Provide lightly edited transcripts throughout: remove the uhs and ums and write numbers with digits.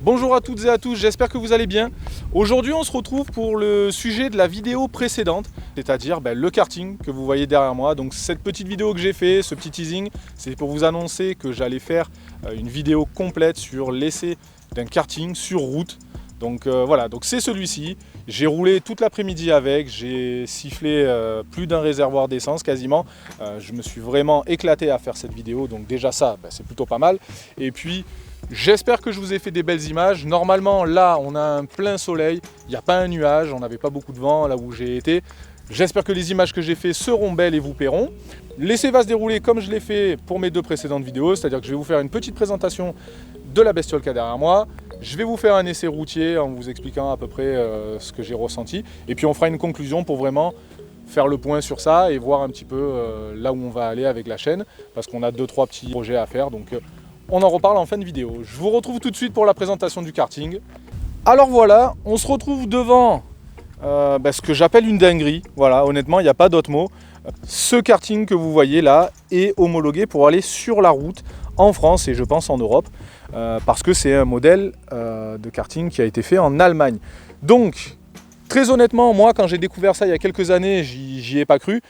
Bonjour à toutes et à tous, j'espère que vous allez bien. Aujourd'hui on se retrouve pour le sujet de la vidéo précédente, c'est-à-dire le karting que vous voyez derrière moi. Donc cette petite vidéo que j'ai fait, ce petit teasing, c'est pour vous annoncer que j'allais faire une vidéo complète sur l'essai d'un karting sur route. Donc voilà, donc c'est celui-ci. J'ai roulé toute l'après-midi avec, j'ai sifflé plus d'un réservoir d'essence quasiment. Je me suis vraiment éclaté à faire cette vidéo, donc déjà ça, c'est plutôt pas mal. Et puis j'espère que je vous ai fait des belles images. Normalement là on a un plein soleil, il n'y a pas un nuage, on n'avait pas beaucoup de vent là où j'ai été. J'espère que les images que j'ai fait seront belles et vous plairont. L'essai va se dérouler comme je l'ai fait pour mes deux précédentes vidéos, c'est-à-dire que je vais vous faire une petite présentation de la bestiole qu'il y a derrière moi. Je vais vous faire un essai routier en vous expliquant à peu près ce que j'ai ressenti. Et puis on fera une conclusion pour vraiment faire le point sur ça et voir un petit peu là où on va aller avec la chaîne. Parce qu'on a 2-3 petits projets à faire. Donc on en reparle en fin de vidéo. Je vous retrouve tout de suite pour la présentation du karting. Alors voilà, on se retrouve devant ce que j'appelle une dinguerie. Voilà, honnêtement, il n'y a pas d'autre mot. Ce karting que vous voyez là est homologué pour aller sur la route en France et je pense en Europe parce que c'est un modèle de karting qui a été fait en Allemagne. Donc très honnêtement, moi quand j'ai découvert ça il y a quelques années, j'y ai pas cru.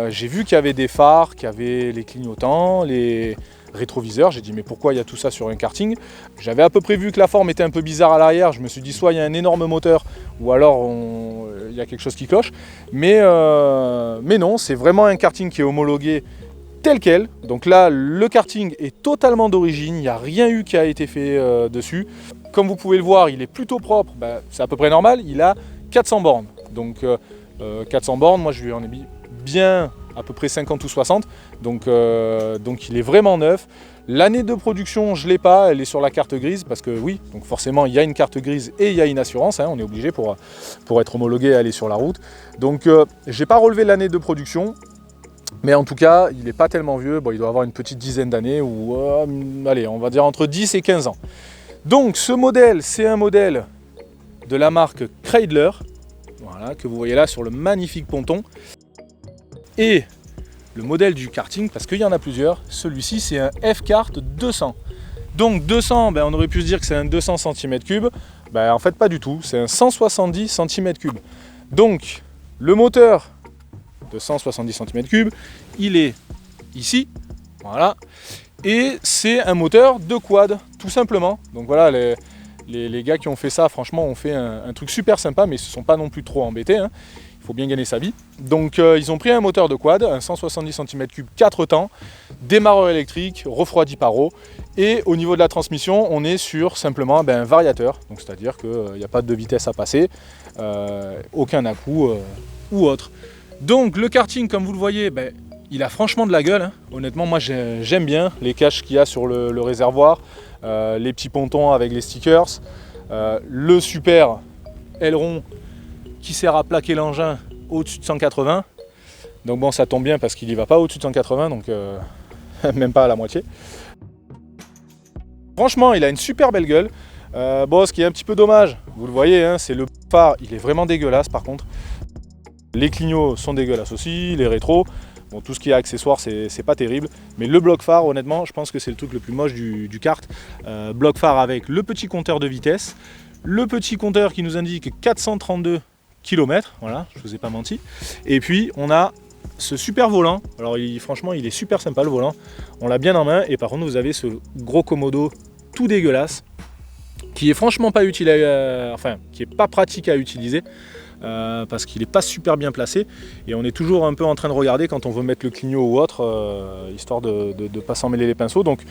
J'ai vu qu'il y avait des phares, qu'il y avait les clignotants, les rétroviseurs. J'ai dit mais pourquoi il y a tout ça sur un karting? J'avais à peu près vu que la forme était un peu bizarre à l'arrière. Je me suis dit soit il y a un énorme moteur ou alors il y a quelque chose qui cloche. Mais non, c'est vraiment un karting qui est homologué tel quel. Donc là, le karting est totalement d'origine, il n'y a rien eu qui a été fait dessus. Comme vous pouvez le voir, il est plutôt propre, c'est à peu près normal, il a 400 bornes. Donc 400 bornes, moi je lui en ai mis bien à peu près 50 ou 60, donc il est vraiment neuf. L'année de production, je ne l'ai pas, elle est sur la carte grise, parce que oui, donc forcément il y a une carte grise et il y a une assurance, on est obligé pour être homologué à aller sur la route. Donc je n'ai pas relevé l'année de production. Mais en tout cas, il n'est pas tellement vieux, il doit avoir une petite dizaine d'années, ou allez, on va dire entre 10 et 15 ans. Donc ce modèle, c'est un modèle de la marque Kreidler, voilà, que vous voyez là sur le magnifique ponton. Et le modèle du karting, parce qu'il y en a plusieurs, celui-ci c'est un F-Kart 200. Donc 200, on aurait pu se dire que c'est un 200 cm3, en fait pas du tout, c'est un 170 cm3. Donc le moteur de 170 cm3, il est ici, voilà, et c'est un moteur de quad, tout simplement. Donc voilà, les gars qui ont fait ça, franchement, ont fait un truc super sympa, mais ils ne se sont pas non plus trop embêtés, il faut bien gagner sa vie. Donc ils ont pris un moteur de quad, un 170 cm3, 4 temps, démarreur électrique, refroidi par eau, et au niveau de la transmission, on est sur simplement un variateur, donc c'est-à-dire qu'il n'y a pas de vitesse à passer, aucun à-coup ou autre. Donc le karting, comme vous le voyez, il a franchement de la gueule. Honnêtement, moi j'aime bien les caches qu'il y a sur le réservoir, les petits pontons avec les stickers, le super aileron qui sert à plaquer l'engin au-dessus de 180. Donc bon, ça tombe bien parce qu'il n'y va pas au-dessus de 180, donc même pas à la moitié. Franchement, il a une super belle gueule. Ce qui est un petit peu dommage, vous le voyez, c'est le phare, il est vraiment dégueulasse par contre. Les clignots sont dégueulasses aussi, les rétros, tout ce qui est accessoire c'est pas terrible, mais le bloc phare honnêtement je pense que c'est le truc le plus moche du kart. Bloc phare avec le petit compteur de vitesse, le petit compteur qui nous indique 432 km, voilà, je vous ai pas menti, et puis on a ce super volant. Alors franchement il est super sympa le volant, on l'a bien en main, et par contre vous avez ce gros commodo tout dégueulasse qui est franchement pas utile qui est pas pratique à utiliser. Parce qu'il n'est pas super bien placé et on est toujours un peu en train de regarder quand on veut mettre le clignot ou autre histoire de ne pas s'en mêler les pinceaux. Donc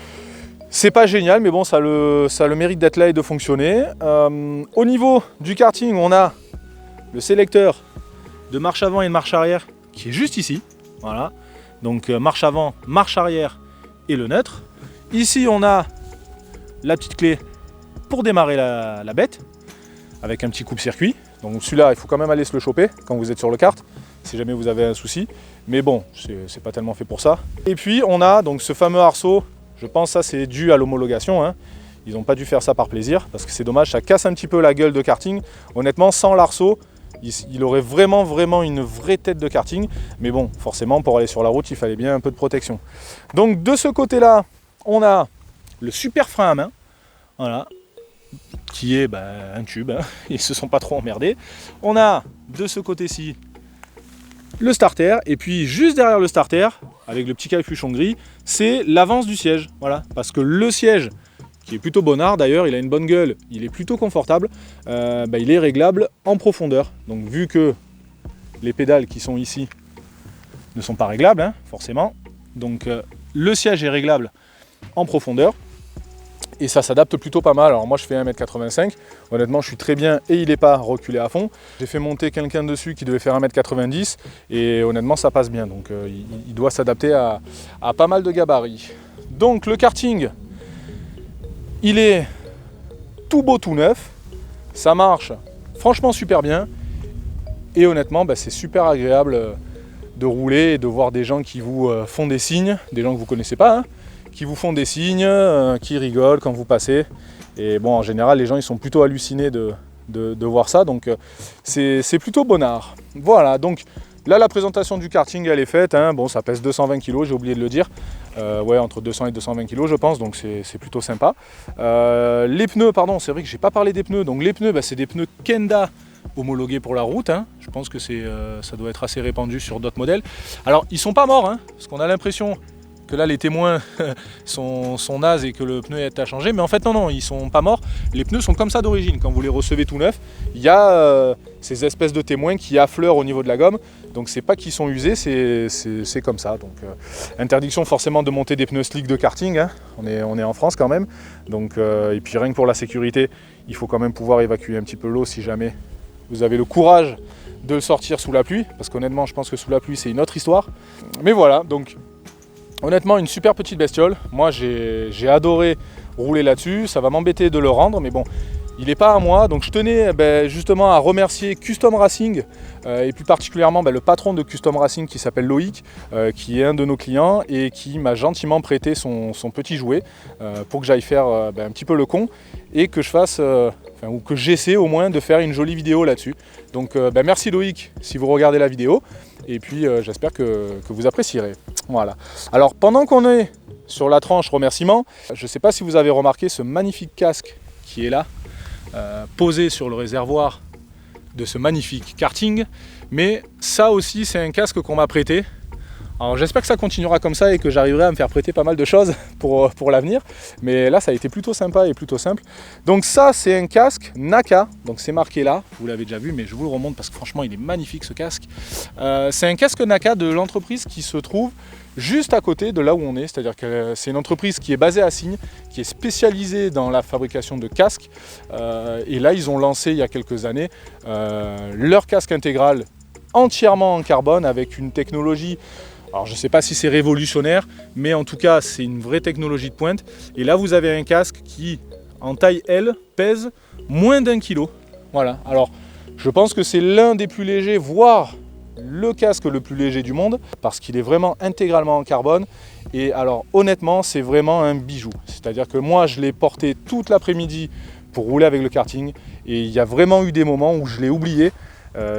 c'est pas génial, mais bon, ça a le mérite d'être là et de fonctionner. Au niveau du karting, on a le sélecteur de marche avant et de marche arrière qui est juste ici, voilà. Donc marche avant, marche arrière et le neutre. Ici on a la petite clé pour démarrer la bête avec un petit coupe-circuit. Donc celui-là, il faut quand même aller se le choper quand vous êtes sur le kart. si jamais vous avez un souci. Mais bon, c'est pas tellement fait pour ça. Et puis on a donc ce fameux arceau, je pense que ça c'est dû à l'homologation, hein. Ils n'ont pas dû faire ça par plaisir, parce que c'est dommage, ça casse un petit peu la gueule de karting. Honnêtement, sans l'arceau, il aurait vraiment une vraie tête de karting. Mais bon, forcément, pour aller sur la route, il fallait bien un peu de protection. Donc de ce côté-là, on a le super frein à main, voilà, qui est un tube, hein. Ils se sont pas trop emmerdés. On a de ce côté-ci le starter, et puis juste derrière le starter, avec le petit capuchon gris, c'est l'avance du siège. Voilà, parce que le siège, qui est plutôt bonnard d'ailleurs, il a une bonne gueule, il est plutôt confortable, il est réglable en profondeur. Donc vu que les pédales qui sont ici ne sont pas réglables, hein, forcément, donc le siège est réglable en profondeur, et ça s'adapte plutôt pas mal. Alors moi je fais 1m85, honnêtement je suis très bien et il n'est pas reculé à fond. J'ai fait monter quelqu'un dessus qui devait faire 1m90 et honnêtement ça passe bien, donc il doit s'adapter à pas mal de gabarits. Donc le karting, il est tout beau, tout neuf, ça marche franchement super bien et honnêtement c'est super agréable de rouler et de voir des gens qui vous font des signes, des gens que vous ne connaissez pas, hein, qui vous font des signes, qui rigolent quand vous passez. Et bon, en général, les gens ils sont plutôt hallucinés de voir ça, donc c'est plutôt bonnard. Voilà, donc là la présentation du karting elle est faite, hein. Bon, ça pèse 220 kg, j'ai oublié de le dire. Ouais, entre 200 et 220 kg je pense, donc c'est plutôt sympa. Les pneus, pardon, c'est vrai que j'ai pas parlé des pneus. Donc les pneus, c'est des pneus Kenda homologués pour la route, hein. Je pense que ça doit être assez répandu sur d'autres modèles. Alors ils sont pas morts, hein, parce qu'on a l'impression que là les témoins sont nazes et que le pneu est à changer, mais en fait non, ils sont pas morts. Les pneus sont comme ça d'origine. Quand vous les recevez tout neufs, il y a ces espèces de témoins qui affleurent au niveau de la gomme, donc c'est pas qu'ils sont usés, c'est comme ça. Donc interdiction forcément de monter des pneus slick de karting, hein. On est en France quand même, donc et puis rien que pour la sécurité, il faut quand même pouvoir évacuer un petit peu l'eau si jamais vous avez le courage de le sortir sous la pluie, parce qu'honnêtement je pense que sous la pluie c'est une autre histoire. Mais voilà, donc honnêtement, une super petite bestiole. Moi, j'ai adoré rouler là-dessus. Ça va m'embêter de le rendre, mais bon, il n'est pas à moi. Donc, je tenais justement à remercier Custom Racing et plus particulièrement le patron de Custom Racing qui s'appelle Loïc, qui est un de nos clients et qui m'a gentiment prêté son petit jouet pour que j'aille faire un petit peu le con et que je fasse, ou que j'essaie au moins de faire une jolie vidéo là-dessus. Donc, merci Loïc si vous regardez la vidéo. Et puis j'espère que vous apprécierez. Voilà. Alors pendant qu'on est sur la tranche remerciements, je ne sais pas si vous avez remarqué ce magnifique casque qui est là, posé sur le réservoir de ce magnifique karting. Mais ça aussi c'est un casque qu'on m'a prêté. Alors j'espère que ça continuera comme ça et que j'arriverai à me faire prêter pas mal de choses pour l'avenir. Mais là ça a été plutôt sympa et plutôt simple. Donc ça c'est un casque Naka, donc c'est marqué là, vous l'avez déjà vu mais je vous le remonte parce que franchement il est magnifique ce casque. C'est un casque Naka de l'entreprise qui se trouve juste à côté de là où on est, c'est-à-dire que c'est une entreprise qui est basée à Signes, qui est spécialisée dans la fabrication de casques. Et là ils ont lancé il y a quelques années leur casque intégral entièrement en carbone avec une technologie. Alors je ne sais pas si c'est révolutionnaire, mais en tout cas c'est une vraie technologie de pointe. Et là vous avez un casque qui, en taille L, pèse moins d'1 kilo. Voilà, alors je pense que c'est l'un des plus légers, voire le casque le plus léger du monde, parce qu'il est vraiment intégralement en carbone. Et alors honnêtement c'est vraiment un bijou. C'est-à-dire que moi je l'ai porté toute l'après-midi pour rouler avec le karting. Et il y a vraiment eu des moments où je l'ai oublié.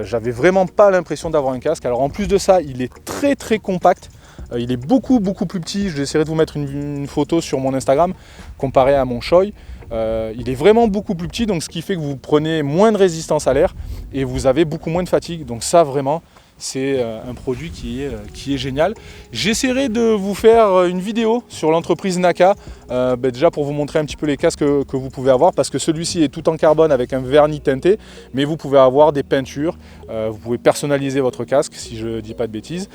J'avais vraiment pas l'impression d'avoir un casque. Alors en plus de ça, il est très compact. Il est beaucoup plus petit. J'essaierai de vous mettre une photo sur mon Instagram comparé à mon Shoei. Il est vraiment beaucoup plus petit, donc ce qui fait que vous prenez moins de résistance à l'air et vous avez beaucoup moins de fatigue. Donc ça vraiment, c'est un produit qui est génial. J'essaierai de vous faire une vidéo sur l'entreprise Naka, déjà pour vous montrer un petit peu les casques que vous pouvez avoir, parce que celui-ci est tout en carbone avec un vernis teinté, mais vous pouvez avoir des peintures, vous pouvez personnaliser votre casque si je ne dis pas de bêtises.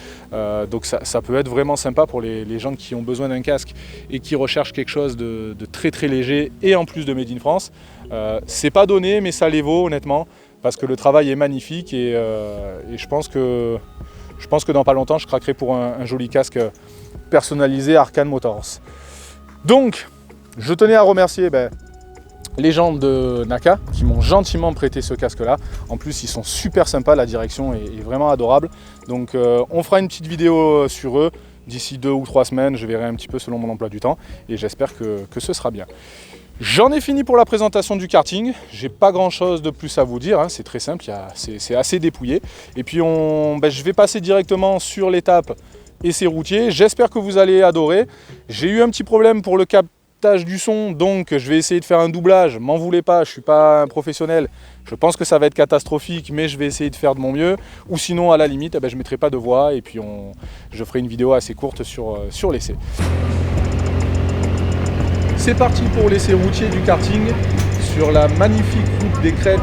Donc ça peut être vraiment sympa pour les gens qui ont besoin d'un casque et qui recherchent quelque chose de très léger et en plus de Made in France. C'est pas donné, mais ça les vaut honnêtement. Parce que le travail est magnifique et je pense que dans pas longtemps je craquerai pour un joli casque personnalisé Arkane Motors. Donc je tenais à remercier les gens de Naka qui m'ont gentiment prêté ce casque-là. En plus, ils sont super sympas, la direction est vraiment adorable. Donc on fera une petite vidéo sur eux. D'ici 2 ou 3 semaines, je verrai un petit peu selon mon emploi du temps et j'espère que ce sera bien. J'en ai fini pour la présentation du karting. J'ai pas grand chose de plus à vous dire, hein. C'est très simple, c'est assez dépouillé. Et puis je vais passer directement sur l'étape essai routier. J'espère que vous allez adorer. J'ai eu un petit problème pour le captage du son, donc je vais essayer de faire un doublage. M'en voulez pas, je suis pas un professionnel. Je pense que ça va être catastrophique, mais je vais essayer de faire de mon mieux. Ou sinon, à la limite, je mettrai pas de voix et puis je ferai une vidéo assez courte sur l'essai. C'est parti pour l'essai routier du karting sur la magnifique route des Crêtes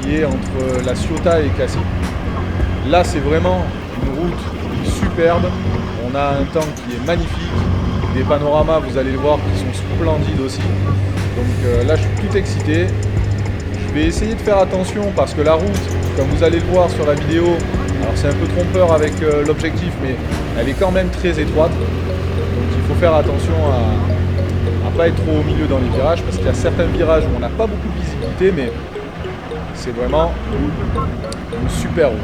qui est entre La Ciotat et Cassis. Là, c'est vraiment une route superbe. On a un temps qui est magnifique. Des panoramas, vous allez le voir, qui sont splendides aussi. Donc là, je suis tout excité. Je vais essayer de faire attention parce que la route, comme vous allez le voir sur la vidéo, alors c'est un peu trompeur avec l'objectif, mais elle est quand même très étroite. Donc il faut faire attention à pas être trop au milieu dans les virages parce qu'il y a certains virages où on n'a pas beaucoup de visibilité, mais c'est vraiment une super route.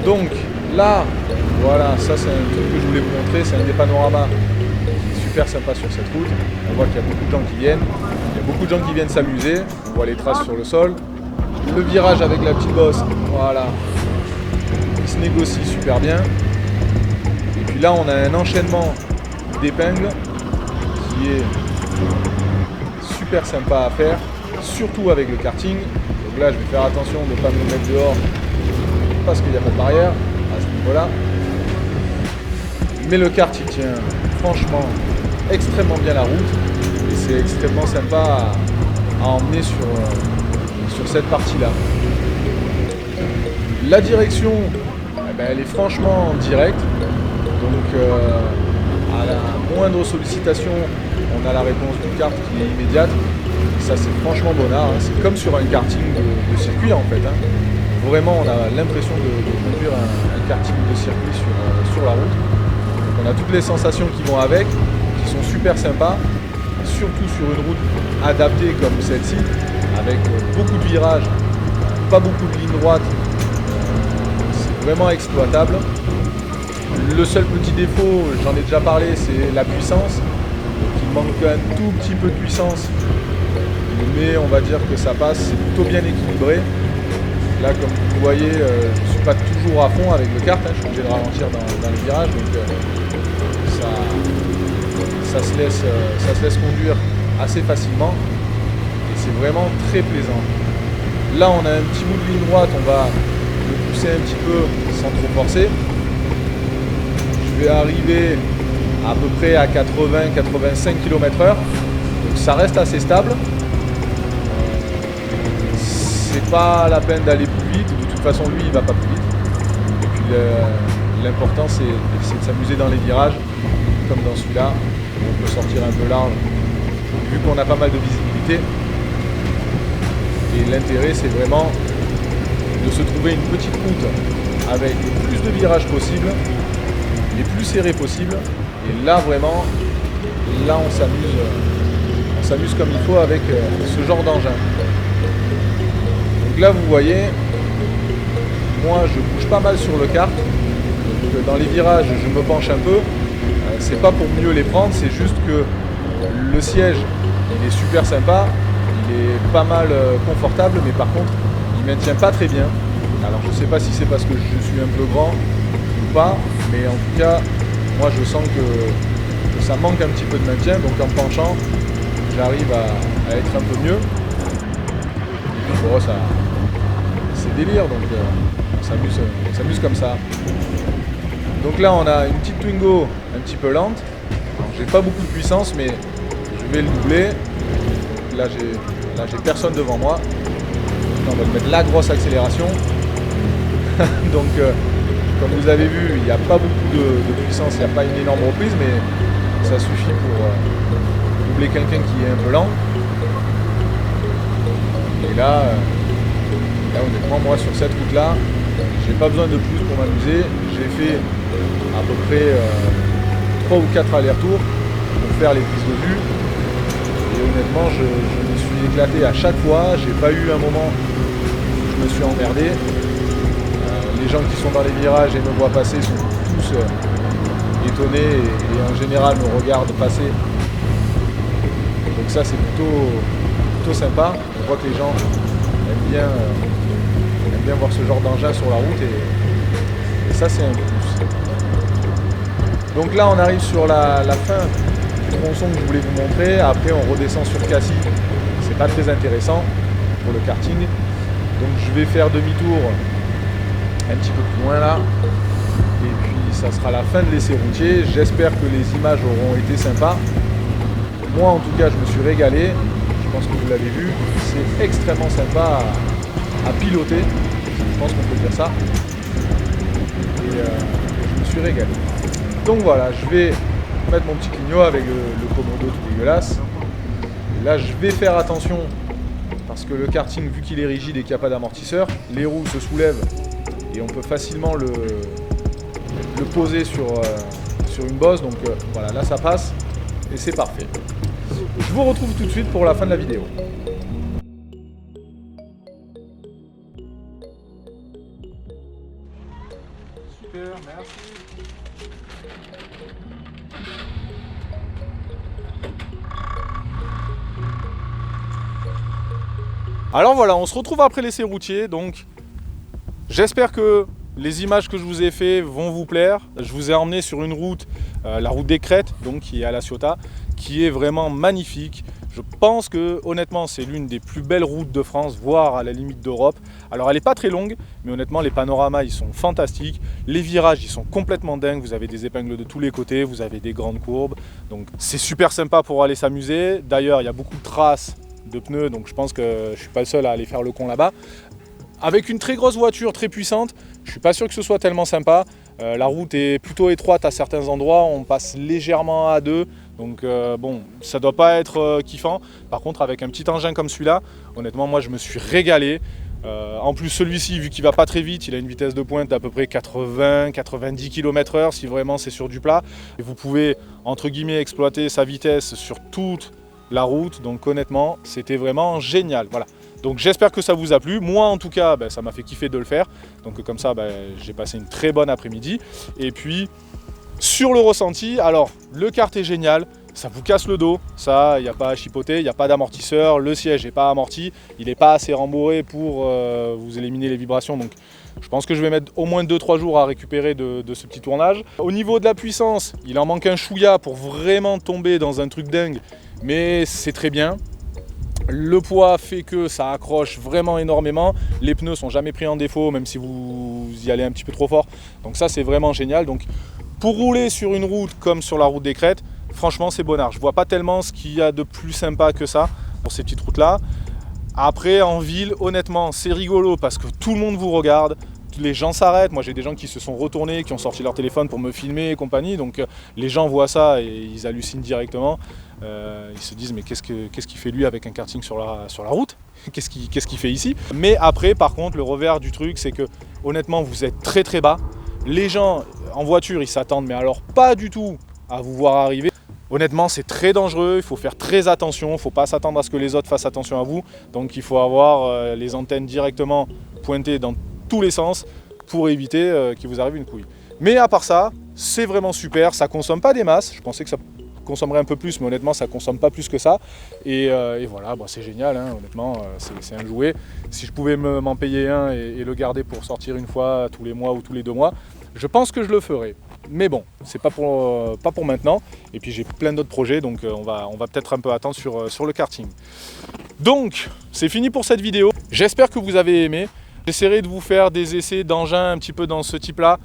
Donc là, voilà, ça c'est un truc que je voulais vous montrer, c'est un des panoramas super sympa sur cette route. On voit qu'il y a beaucoup de gens qui viennent, il y a beaucoup de gens qui viennent s'amuser, on voit les traces sur le sol. Le virage avec la petite bosse, voilà, il se négocie super bien. Et puis là on a un enchaînement d'épingles qui est super sympa à faire, surtout avec le karting. Donc là je vais faire attention de ne pas me mettre dehors parce qu'il n'y a pas de barrière à ce niveau-là. Mais le kart il tient franchement extrêmement bien la route et c'est extrêmement sympa à emmener sur cette partie-là. La direction, elle est franchement directe. Donc à la moindre sollicitation, on a la réponse du kart qui est immédiate. Et ça c'est franchement bonnard, hein. C'est comme sur un karting de circuit en fait, hein. Vraiment on a l'impression de conduire un karting de circuit sur la route. Donc on a toutes les sensations qui vont avec, qui sont super sympas, surtout sur une route adaptée comme celle-ci, avec beaucoup de virages, pas beaucoup de lignes droites, c'est vraiment exploitable. Le seul petit défaut, j'en ai déjà parlé, c'est la puissance. Donc il manque un tout petit peu de puissance, mais on va dire que ça passe, c'est plutôt bien équilibré. Là, comme vous voyez, je ne suis pas toujours à fond avec le kart, hein, je suis obligé de ralentir dans les virages, donc ça se laisse conduire assez facilement et c'est vraiment très plaisant. Là, on a un petit bout de ligne droite, on va le pousser un petit peu sans trop forcer. Je vais arriver à peu près à 80-85 km/h, donc ça reste assez stable. C'est pas la peine d'aller plus vite, de toute façon lui il va pas plus vite. Et puis l'important c'est de s'amuser dans les virages, comme dans celui-là, où on peut sortir un peu large, vu qu'on a pas mal de visibilité. Et l'intérêt c'est vraiment de se trouver une petite route avec le plus de virages possible, les plus serrés possible. Et là vraiment, là on s'amuse comme il faut avec ce genre d'engin. Donc là vous voyez, moi je bouge pas mal sur le kart, donc dans les virages je me penche un peu, c'est pas pour mieux les prendre, c'est juste que le siège il est super sympa, il est pas mal confortable, mais par contre il maintient pas très bien. Alors je sais pas si c'est parce que je suis un peu grand ou pas, mais en tout cas moi je sens que ça manque un petit peu de maintien, donc en penchant j'arrive à être un peu mieux. Et puis bon, ça c'est délire, donc on s'amuse comme ça. Donc là on a une petite Twingo un petit peu lente, j'ai pas beaucoup de puissance mais je vais le doubler. Là j'ai personne devant moi, là, on va mettre la grosse accélération. Donc comme vous avez vu, il n'y a pas beaucoup de puissance, il n'y a pas une énorme reprise, mais ça suffit pour doubler quelqu'un qui est un peu lent. Et là honnêtement, moi sur cette route là, j'ai pas besoin de plus pour m'amuser. J'ai fait à peu près 3 ou 4 allers-retours pour faire les prises de vue. Et honnêtement, je me suis éclaté à chaque fois. J'ai pas eu un moment où je me suis emmerdé. Les gens qui sont dans les virages et me voient passer sont tous étonnés et en général me regardent passer. Donc ça c'est plutôt sympa. On voit que les gens aiment bien voir ce genre d'engin sur la route et ça c'est un plus. Donc là on arrive sur la fin du tronçon que je voulais vous montrer. Après on redescend sur Cassis. C'est pas très intéressant pour le karting. Donc je vais faire demi-tour un petit peu plus loin là. Et puis ça sera la fin de l'essai routier. J'espère que les images auront été sympas. Moi en tout cas je me suis régalé. Je pense que vous l'avez vu. C'est extrêmement sympa à piloter. Je pense qu'on peut dire ça. Et je me suis régalé. Donc voilà, je vais mettre mon petit clignot avec le Komodo tout dégueulasse. Et là je vais faire attention parce que le karting, vu qu'il est rigide et qu'il n'y a pas d'amortisseur, les roues se soulèvent et on peut facilement le poser sur une bosse. Donc voilà, là ça passe et c'est parfait. Je vous retrouve tout de suite pour la fin de la vidéo. Super, merci. Alors voilà, on se retrouve après l'essai routier, donc j'espère que les images que je vous ai fait vont vous plaire. Je vous ai emmené sur une route, la route des Crêtes, donc qui est à La Ciotat, qui est vraiment magnifique. Je pense que honnêtement c'est l'une des plus belles routes de France, voire à la limite d'Europe. Alors elle n'est pas très longue, mais honnêtement les panoramas ils sont fantastiques. Les virages ils sont complètement dingues, vous avez des épingles de tous les côtés, vous avez des grandes courbes. Donc c'est super sympa pour aller s'amuser. D'ailleurs il y a beaucoup de traces de pneus, donc je pense que je ne suis pas le seul à aller faire le con là-bas. Avec une très grosse voiture, très puissante, je ne suis pas sûr que ce soit tellement sympa. La route est plutôt étroite à certains endroits, on passe légèrement à deux. Donc bon, ça doit pas être kiffant. Par contre, avec un petit engin comme celui-là, honnêtement, moi je me suis régalé. En plus, celui-ci, vu qu'il va pas très vite, il a une vitesse de pointe d'à peu près 80-90 km/h si vraiment c'est sur du plat. Et vous pouvez, entre guillemets, exploiter sa vitesse sur toute la route. Donc honnêtement, c'était vraiment génial. Voilà. Donc j'espère que ça vous a plu. Moi en tout cas, ça m'a fait kiffer de le faire. Donc comme ça, j'ai passé une très bonne après-midi. Et puis sur le ressenti, alors le kart est génial. Ça vous casse le dos, ça, il n'y a pas à chipoter, il n'y a pas d'amortisseur, le siège n'est pas amorti, il n'est pas assez rembourré pour vous éliminer les vibrations. Donc je pense que je vais mettre au moins 2-3 jours à récupérer de ce petit tournage. Au niveau de la puissance, il en manque un chouïa pour vraiment tomber dans un truc dingue, mais c'est très bien. Le poids fait que ça accroche vraiment énormément. Les pneus sont jamais pris en défaut, même si vous y allez un petit peu trop fort. Donc ça c'est vraiment génial. Donc pour rouler sur une route comme sur la route des Crêtes, franchement c'est bonnard. Je vois pas tellement ce qu'il y a de plus sympa que ça pour ces petites routes là. Après en ville, honnêtement c'est rigolo parce que tout le monde vous regarde. Les gens s'arrêtent, moi j'ai des gens qui se sont retournés, qui ont sorti leur téléphone pour me filmer et compagnie, donc les gens voient ça et ils hallucinent directement. Ils se disent mais qu'est-ce qu'il fait lui avec un karting sur la route, qu'est-ce qu'il fait ici. Mais après par contre le revers du truc c'est que honnêtement vous êtes très très bas. Les gens en voiture ils s'attendent mais alors pas du tout à vous voir arriver. Honnêtement c'est très dangereux, il faut faire très attention, il ne faut pas s'attendre à ce que les autres fassent attention à vous. Donc il faut avoir les antennes directement pointées dans tous les sens pour éviter qu'il vous arrive une couille. Mais à part ça, c'est vraiment super, ça consomme pas des masses. Je pensais que ça consommerait un peu plus, mais honnêtement ça consomme pas plus que ça. Et voilà, c'est génial, hein, honnêtement, c'est un jouet. Si je pouvais m'en payer un et le garder pour sortir une fois tous les mois ou tous les 2 mois, je pense que je le ferais. Mais bon, c'est pas pour maintenant. Et puis j'ai plein d'autres projets, donc on va peut-être un peu attendre sur le karting. Donc, c'est fini pour cette vidéo. J'espère que vous avez aimé. J'essaierai de vous faire des essais d'engins un petit peu dans ce type-là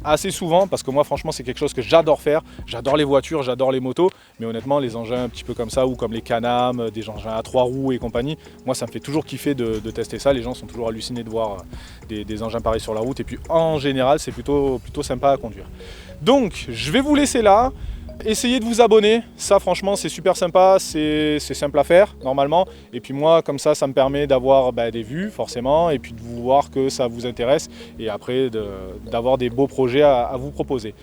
assez souvent parce que moi franchement c'est quelque chose que j'adore faire. J'adore les voitures, j'adore les motos, mais honnêtement les engins un petit peu comme ça ou comme les Can-Am, des engins à 3 roues et compagnie, moi ça me fait toujours kiffer de tester ça. Les gens sont toujours hallucinés de voir des engins pareils sur la route et puis en général c'est plutôt sympa à conduire. Donc je vais vous laisser là. Essayez de vous abonner, ça franchement c'est super sympa, c'est simple à faire normalement. Et puis moi comme ça me permet d'avoir des vues forcément et puis de vous voir que ça vous intéresse et après d'avoir des beaux projets à vous proposer.